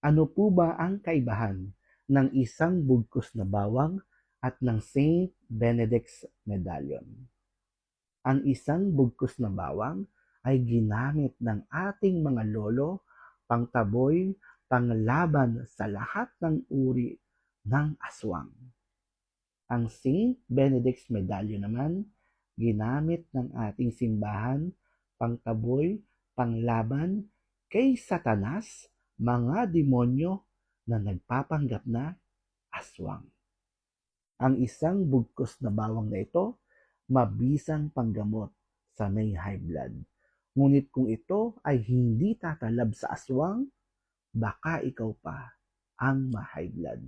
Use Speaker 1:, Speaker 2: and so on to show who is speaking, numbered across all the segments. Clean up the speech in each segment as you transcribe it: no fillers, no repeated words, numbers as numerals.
Speaker 1: Ano po ba ang kaibahan ng isang bugkos na bawang at ng Saint Benedict's Medallion? Ang isang bugkos na bawang ay ginamit ng ating mga lolo pangtaboy, panglaban sa lahat ng uri ng aswang. Ang Saint Benedict's Medallion naman, ginamit ng ating simbahan pangtaboy, panglaban kay Satanas, mga demonyo na nagpapanggap na aswang. Ang isang bugkos na bawang na ito, mabisang panggamot sa may high blood. Ngunit kung ito ay hindi tatalab sa aswang, baka ikaw pa ang ma-high blood.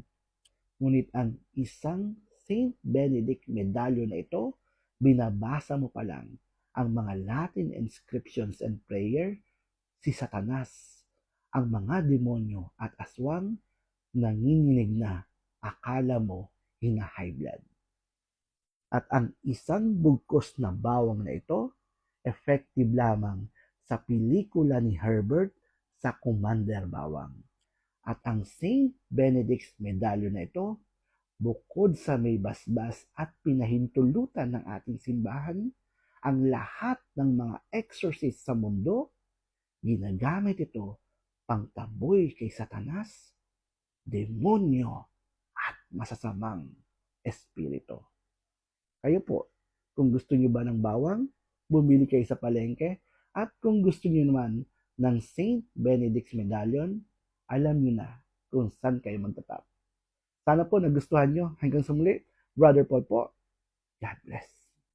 Speaker 1: Ngunit ang isang Saint Benedict medallion na ito, binabasa mo pa lang ang mga Latin inscriptions and prayer, si Satanas, ang mga demonyo at aswang, nanginginig na akala mo hina-high blood. At ang isang bugkos na bawang na ito, effective lamang sa pelikula ni Herbert sa Commander Bawang. At ang Saint Benedict's medallion na ito, bukod sa may basbas at pinahintulutan ng ating simbahan, ang lahat ng mga exorcist sa mundo, ginagamit ito pangtaboy kay Satanas, demonyo at masasamang espiritu. Kayo po, kung gusto niyo ba ng bawang, bumili kayo sa palengke, at kung gusto niyo naman ng Saint Benedict's Medallion, alam niyo na kung saan kayo magtatap. Sana po nagustuhan niyo. Hanggang sa muli, Brother Paul po. God bless.